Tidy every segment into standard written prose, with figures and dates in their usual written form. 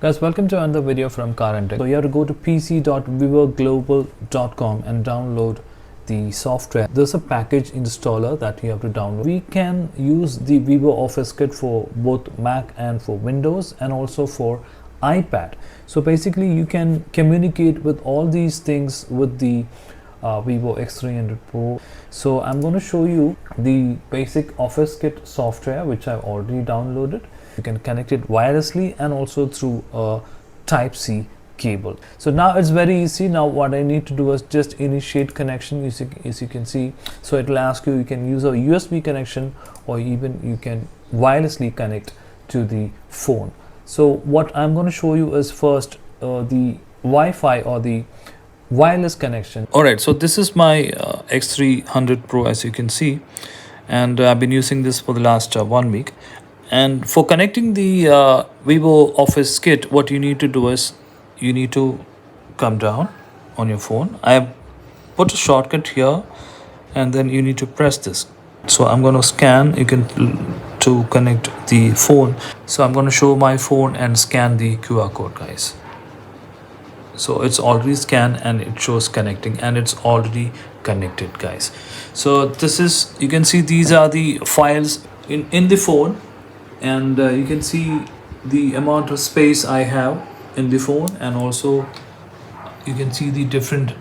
Guys, welcome to another video from Car and Tech. So you have to go to pc.vivoglobal.com and download the software. There's a package installer that you have to download. We can use the Vivo Office Kit for both Mac and for Windows and also for iPad. So basically you can communicate with all these things with the Vivo X300 Pro. So I'm going to show you the basic Office Kit software which I've already downloaded. You can connect it wirelessly and also through a Type-C cable. So now it's very easy. Now what I need to do is just initiate connection, as you can see. So it will ask you can use a USB connection or even you can wirelessly connect to the phone. So what I'm going to show you is first the Wi-Fi or the wireless connection. Alright, so this is my X300 Pro, as you can see, and I've been using this for the last 1 week. And for connecting the Vivo Office Kit, what you need to do is you need to come down on your phone. I have put a shortcut here and then you need to press this. So I'm going to scan to connect the phone. So I'm going to show my phone and scan the QR code, guys. So it's already scanned and it shows connecting and it's already connected, guys. So this is, you can see these are the files in the phone. And you can see the amount of space I have in the phone, and also you can see the different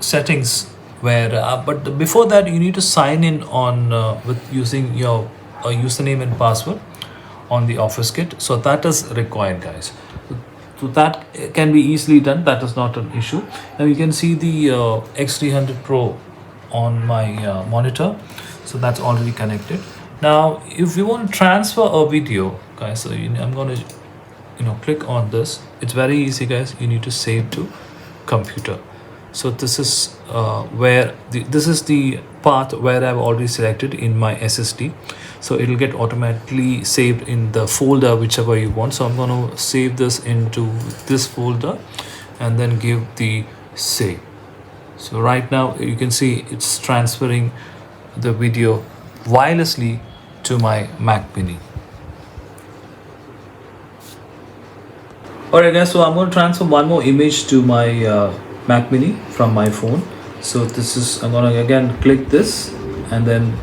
settings where but before that you need to sign in on with using your username and password on the Office Kit. So that is required, guys. So that can be easily done. That is not an issue. Now you can see the X300 Pro on my monitor. So that's already connected. Now if you want to transfer a video, guys, so I'm going to click on this. It's very easy, guys. You need to save to computer. So this is this is the path where I've already selected in my SSD. So it'll get automatically saved in the folder whichever you want. So I'm going to save this into this folder and then give the save. So right now you can see it's transferring the video wirelessly to my Mac Mini. Alright, guys, so I'm going to transfer one more image to my Mac Mini from my phone. So this is, I'm going to again click this and then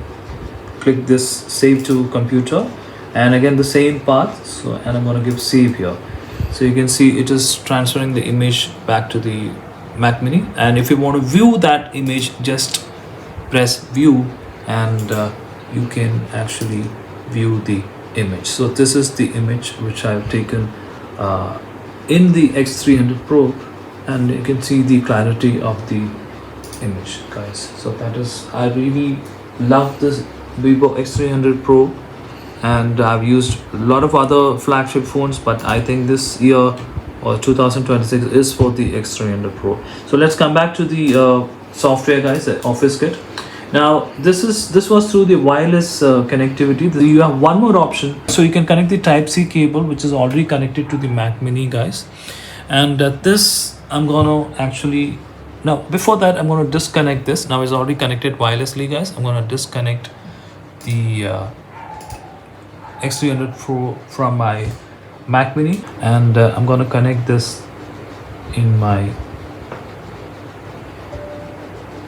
click this save to computer, and again the same path. So and I'm going to give save here. So you can see it is transferring the image back to the Mac Mini, and if you want to view that image, just press view and you can actually view the image. So this is the image which I've taken in the X300 Pro, and you can see the clarity of the image, guys. So that is, I really love this Vivo X300 Pro, and I've used a lot of other flagship phones, but I think this year or 2026 is for the X300 Pro. So let's come back to the software, guys, the Office Kit. Now this was through the wireless connectivity. You have one more option, so you can connect the Type-C cable, which is already connected to the Mac Mini, guys. And this I'm gonna actually, now before that I'm going to disconnect this. Now it's already connected wirelessly, guys. I'm going to disconnect the X300 Pro from my Mac Mini, and I'm going to connect this in my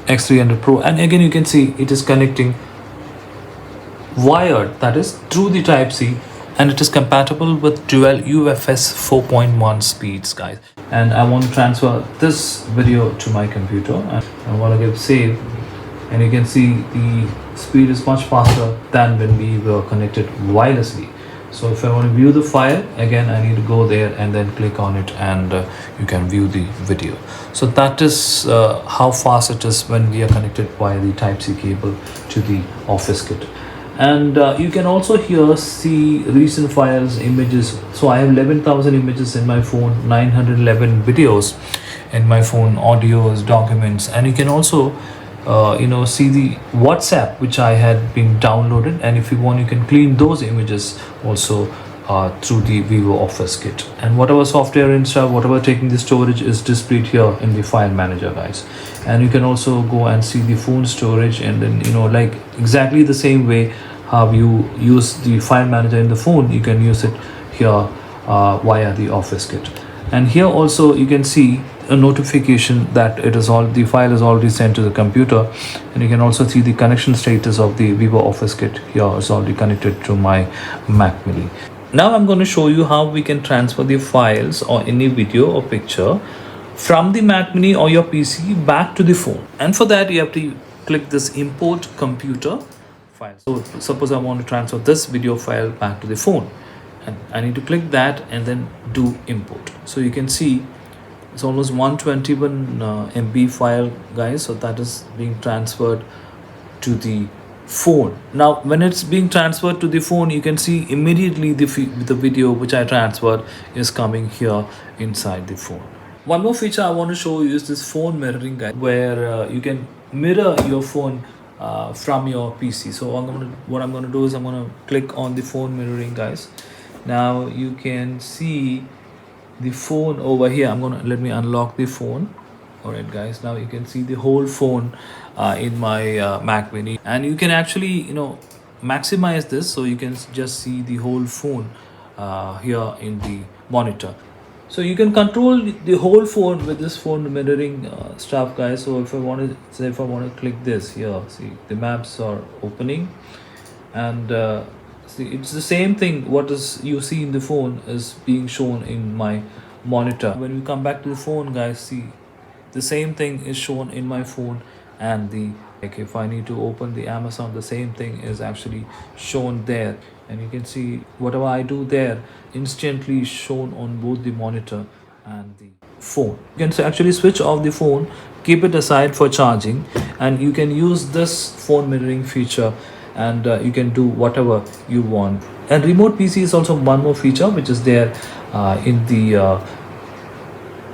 X300 Pro, and again you can see it is connecting wired, that is through the Type-C, and it is compatible with dual UFS 4.1 speeds, guys. And I want to transfer this video to my computer, and I want to give save, and you can see the speed is much faster than when we were connected wirelessly. So if I want to view the file, again I need to go there and then click on it, and you can view the video. So that is how fast it is when we are connected via the Type-C cable to the Office Kit. And you can also here see recent files, images. So I have 11,000 images in my phone, 911 videos in my phone, audios, documents, and you can also see the WhatsApp which I had been downloaded, and if you want you can clean those images also through the Vivo Office Kit. And whatever software installed, whatever taking the storage is displayed here in the file manager, guys. And you can also go and see the phone storage, and then like exactly the same way how you use the file manager in the phone, you can use it here via the Office Kit. And here also you can see a notification that the file is already sent to the computer, and you can also see the connection status of the Vivo Office Kit. Here is already connected to my Mac Mini. Now I'm going to show you how we can transfer the files or any video or picture from the Mac Mini or your PC back to the phone. And for that you have to click this import computer file. So suppose I want to transfer this video file back to the phone, and I need to click that and then do import. So you can see it's almost 121 MB file, guys. So that is being transferred to the phone. Now when it's being transferred to the phone, you can see immediately the video which I transferred is coming here inside the phone. One more feature I want to show you is this phone mirroring, guys, where you can mirror your phone from your PC. So what I'm going to do is I'm going to click on the phone mirroring, guys. Now you can see the phone over here. Let me unlock the phone. All right, guys, now you can see the whole phone in my Mac Mini, and you can actually maximize this, so you can just see the whole phone here in the monitor. So you can control the whole phone with this phone mirroring stuff, guys. So if I want to click this here, see the maps are opening, and see it's the same thing what is you see in the phone is being shown in my monitor. When we come back to the phone, guys, see the same thing is shown in my phone, and if I need to open the Amazon, the same thing is actually shown there, and you can see whatever I do there instantly shown on both the monitor and the phone. You can actually switch off the phone, keep it aside for charging, and you can use this phone mirroring feature, and you can do whatever you want. And remote PC is also one more feature which is there in the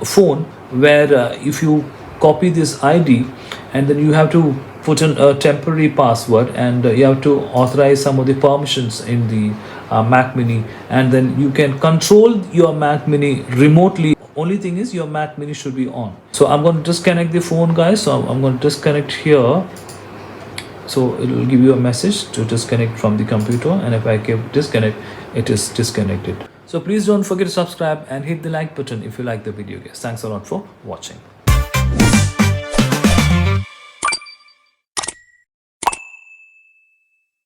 phone, where if you copy this ID and then you have to put in a temporary password, and you have to authorize some of the permissions in the Mac Mini, and then you can control your Mac Mini remotely. Only thing is your Mac Mini should be on. So I'm going to disconnect the phone, guys. So I'm going to disconnect here. So it will give you a message to disconnect from the computer, and if I give disconnect, it is disconnected. So please don't forget to subscribe and hit the like button if you like the video, guys. Thanks a lot for watching.